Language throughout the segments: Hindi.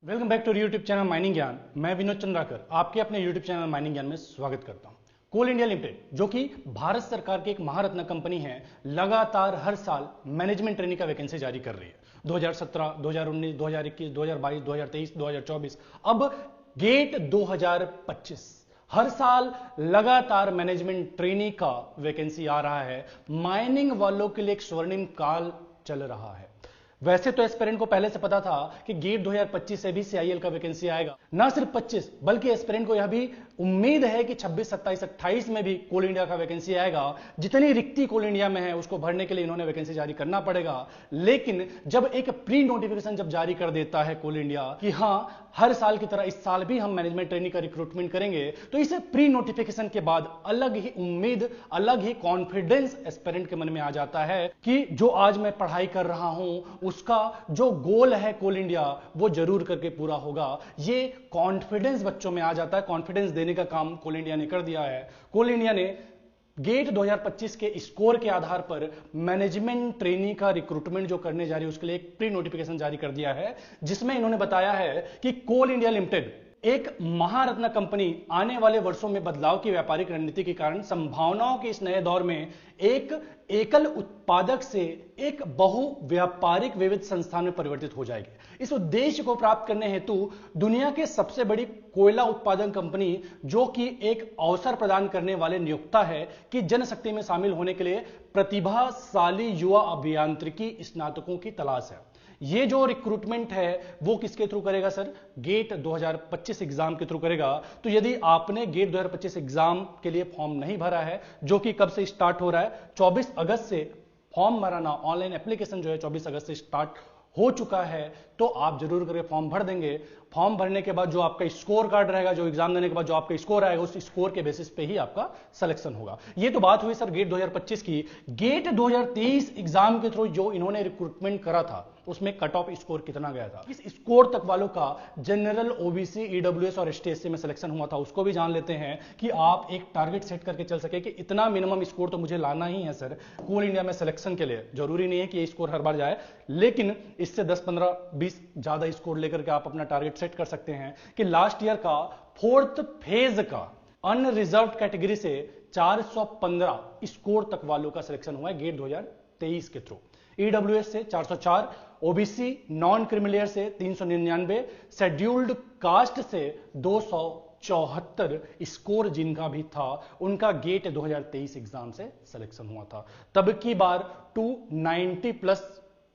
Welcome back to YouTube channel mining Gyan. मैं विनोद चंद्राकर आपके अपने यूट्यूब चैनल माइनिंग ज्ञान में स्वागत करता हूं। कोल इंडिया लिमिटेड जो कि भारत सरकार की एक महारत्न कंपनी है, लगातार हर साल मैनेजमेंट ट्रेनिंग का वैकेंसी जारी कर रही है। 2017, 2019, 2021, 2022, 2023, 2024, अब गेट 2025 हर साल लगातार मैनेजमेंट ट्रेनिंग का वैकेंसी आ रहा है। माइनिंग वालों के लिए एक स्वर्णिम काल चल रहा है। वैसे तो एस्पिरेंट को पहले से पता था कि गेट 2025 से भी सीआईएल का वैकेंसी आएगा। ना सिर्फ 25 बल्कि एस्पिरेंट को यह भी उम्मीद है कि 26, 27, 28 में भी कोल इंडिया का वैकेंसी आएगा। जितनी रिक्ति कोल इंडिया में है उसको भरने के लिए इन्होंने वैकेंसी जारी करना पड़ेगा। लेकिन जब एक प्री नोटिफिकेशन जब जारी कर देता है कोल इंडिया कि हां हर साल की तरह इस साल भी हम मैनेजमेंट ट्रेनिंग का रिक्रूटमेंट करेंगे, तो इस प्री नोटिफिकेशन के बाद अलग ही उम्मीद, अलग ही कॉन्फिडेंस एस्पिरेंट के मन में आ जाता है कि जो आज मैं पढ़ाई कर रहा हूं उसका जो गोल है कोल इंडिया वो जरूर करके पूरा होगा। ये कॉन्फिडेंस बच्चों में आ जाता है। कॉन्फिडेंस देने का काम कोल इंडिया ने कर दिया है। कोल इंडिया ने गेट 2025 के स्कोर के आधार पर मैनेजमेंट ट्रेनी का रिक्रूटमेंट जो करने जा रही है उसके लिए एक प्री नोटिफिकेशन जारी कर दिया है, जिसमें इन्होंने बताया है कि कोल इंडिया लिमिटेड एक महारत्न कंपनी आने वाले वर्षों में बदलाव की व्यापारिक रणनीति के कारण संभावनाओं के इस नए दौर में एक एकल उत्पादक से एक बहु व्यापारिक विविध संस्थान में परिवर्तित हो जाएगी। इस उद्देश्य को प्राप्त करने हेतु दुनिया के सबसे बड़ी कोयला उत्पादन कंपनी जो कि एक अवसर प्रदान करने वाले नियोक्ता है कि जनशक्ति में शामिल होने के लिए प्रतिभाशाली युवा अभियांत्रिकी स्नातकों की तलाश है। ये जो रिक्रूटमेंट है वो किसके थ्रू करेगा सर? गेट 2025 एग्जाम के थ्रू करेगा। तो यदि आपने गेट 2025 एग्जाम के लिए फॉर्म नहीं भरा है, जो कि कब से स्टार्ट हो रहा है, 24 अगस्त से फॉर्म भराना, ऑनलाइन एप्लीकेशन जो है 24 अगस्त से स्टार्ट हो चुका है, तो आप जरूर करके फॉर्म भर देंगे। फॉर्म भरने के बाद जो आपका स्कोर कार्ड रहेगा, जो एग्जाम देने के बाद जो आपका स्कोर आएगा, उस स्कोर के बेसिस पे ही आपका सिलेक्शन होगा। ये तो बात हुई सर गेट 2025 की। गेट 2023 एग्जाम के थ्रू जो इन्होंने रिक्रूटमेंट करा था उसमें कट ऑफ स्कोर कितना गया था, इस स्कोर तक वालों का जनरल, ओबीसी, ईडब्ल्यूएस और एसटी/एससी में सिलेक्शन हुआ था, उसको भी जान लेते हैं कि आप एक टारगेट सेट करके चल सके कि इतना मिनिमम स्कोर तो मुझे लाना ही है सर कोल इंडिया में सिलेक्शन के लिए। जरूरी नहीं है कि ये स्कोर हर बार जाए, लेकिन इससे 10, 15, 20 ज्यादा स्कोर लेकर के आप अपना टारगेट सेट कर सकते हैं कि लास्ट ईयर का 4th फेज का अनरिजर्व कैटेगरी से 415 स्कोर तक वालों का सिलेक्शन हुआ है गेट 2023 के थ्रू। ईडब्ल्यूएस से 404, ओबीसी नॉन क्रिमिलियर से 399, शेड्यूल्ड कास्ट से 274 स्कोर जिनका भी था उनका गेट 2023 एग्जाम से सिलेक्शन हुआ था। तब की बार 290 प्लस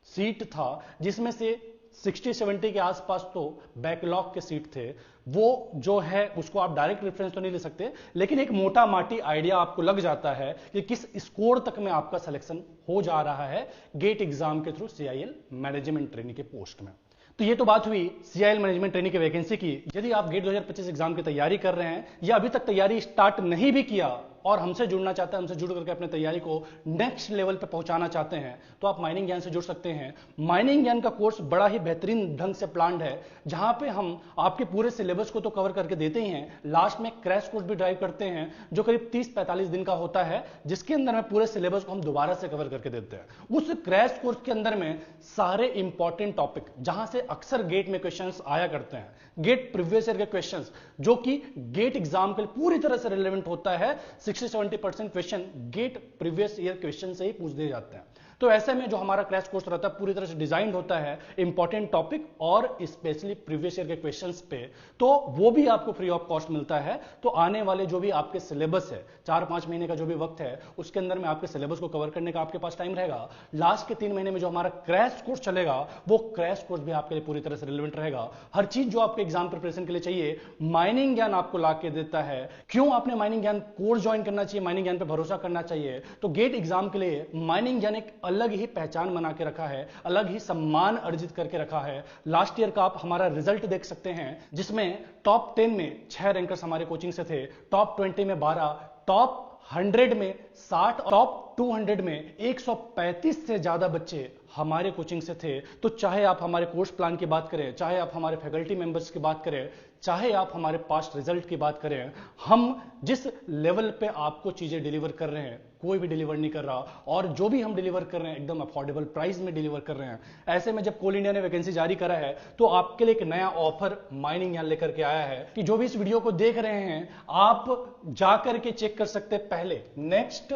सीट था, जिसमें से 60-70 के आसपास तो बैकलॉग के सीट थे। वो जो है उसको आप डायरेक्ट रेफरेंस तो नहीं ले सकते, लेकिन एक मोटा माटी आइडिया आपको लग जाता है कि किस स्कोर तक में आपका सिलेक्शन हो जा रहा है गेट एग्जाम के थ्रू सीआईएल मैनेजमेंट ट्रेनिंग के पोस्ट में। तो ये तो बात हुई सीआईएल मैनेजमेंट ट्रेनिंग की वैकेंसी की। यदि आप गेट 2025 एग्जाम की तैयारी कर रहे हैं या अभी तक तैयारी स्टार्ट नहीं भी किया और हमसे जुड़ना चाहते हैं, हमसे जुड़ करके अपने तैयारी को नेक्स्ट लेवल पे पहुंचाना चाहते हैं, तो आप माइनिंग ज्ञान से जुड़ सकते हैं। माइनिंग ज्ञान का कोर्स बड़ा ही बेहतरीन ढंग से प्लान्ड है, जहां पे हम आपके पूरे सिलेबस को तो कवर करके देते ही हैं, लास्ट में क्रैश कोर्स भी ड्राइव करते हैं जो करीब 30-45 दिन का होता है, जिसके अंदर में पूरे सिलेबस को हम दोबारा से कवर करके देते हैं। उस क्रैश कोर्स के अंदर में सारे इंपॉर्टेंट टॉपिक जहां से अक्सर गेट में क्वेश्चंस आया करते हैं, गेट प्रीवियस ईयर के क्वेश्चंस जो कि गेट एग्जाम के लिए पूरी तरह से रिलेवेंट होता है, 60-70% question GATE previous year question से ही पूछ दिए जाते हैं। तो ऐसे में जो हमारा क्रैश कोर्स रहता है पूरी तरह से डिजाइंड होता है इंपॉर्टेंट टॉपिक और स्पेशली प्रीवियस ईयर के क्वेश्चंस पे, तो वो भी आपको फ्री ऑफ कॉस्ट मिलता है। तो आने वाले जो भी आपके सिलेबस है, 4-5 महीने का जो भी वक्त है, उसके अंदर में आपके सिलेबस को कवर करने का आपके पास टाइम रहेगा। लास्ट के 3 महीने में जो हमारा क्रैश कोर्स चलेगा वो क्रैश कोर्स भी आपके लिए पूरी तरह से रिलेवेंट रहेगा। हर चीज जो आपके एग्जाम प्रिपरेशन के लिए चाहिए माइनिंग ज्ञान आपको ला के देता है। क्यों आपने माइनिंग ज्ञान कोर्स ज्वाइन करना चाहिए, माइनिंग ज्ञान पे भरोसा करना चाहिए? तो गेट एग्जाम के लिए माइनिंग ज्ञान एक अलग ही पहचान बना के रखा है, अलग ही सम्मान अर्जित करके रखा है। लास्ट ईयर का आप हमारा रिजल्ट देख सकते हैं, जिसमें टॉप 10 में 6 रैंकर्स हमारे कोचिंग से थे, टॉप 20 में 12, टॉप 100 में 60, टॉप 200 में 135 से ज्यादा बच्चे हमारे कोचिंग से थे, तो चाहे आप हमारे कोर्स प्लान की बात करें, चाहे आप हमारे फैकल्टी मेंबर्स की बात करें, चाहे आप हमारे पास्ट रिजल्ट की बात करें, हम जिस लेवल पे आपको चीजें डिलीवर कर रहे हैं कोई भी डिलीवर नहीं कर रहा, और जो भी हम डिलीवर कर रहे हैं एकदम अफोर्डेबल प्राइस में डिलीवर कर रहे हैं। ऐसे में जब कोल इंडिया ने वैकेंसी जारी करा है तो आपके लिए एक नया ऑफर माइनिंग ज्ञान लेकर के आया है कि जो भी इस वीडियो को देख रहे हैं आप जाकर के चेक कर सकते हैं। पहले नेक्स्ट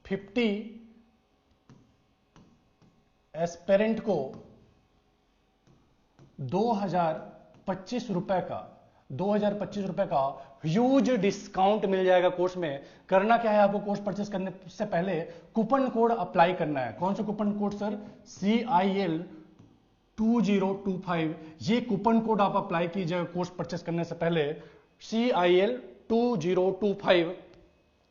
50 एस्पेरेंट को 2025 रुपए का ह्यूज डिस्काउंट मिल जाएगा कोर्स में। करना क्या है, आपको कोर्स परचेस करने से पहले कूपन कोड अप्लाई करना है। कौन सा कूपन कोड सर? CIL 2025। ये कूपन कोड आप अप्लाई कीजिएगा कोर्स परचेस करने से पहले, CIL 2025।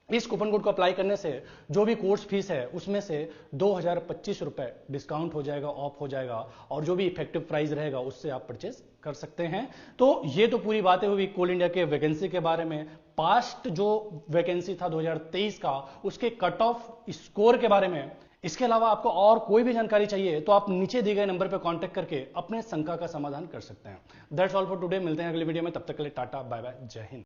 इस कूपन कोड को अप्लाई करने से जो भी कोर्स फीस है उसमें से 2025 रुपए डिस्काउंट हो जाएगा, ऑफ हो जाएगा, और जो भी इफेक्टिव प्राइस रहेगा उससे आप परचेस कर सकते हैं। तो ये तो पूरी बातें हुई कोल इंडिया के वैकेंसी के बारे में। पास्ट जो वैकेंसी था 2023 का, उसके कट ऑफ स्कोर के बारे में। इसके अलावा आपको और कोई भी जानकारी चाहिए तो आप नीचे दिए गए नंबर पर कांटेक्ट करके अपने शंका का समाधान कर सकते हैं। That's all for today. मिलते हैं अगले वीडियो में, तब तक के लिए टाटा बाय बाय, जय हिंद।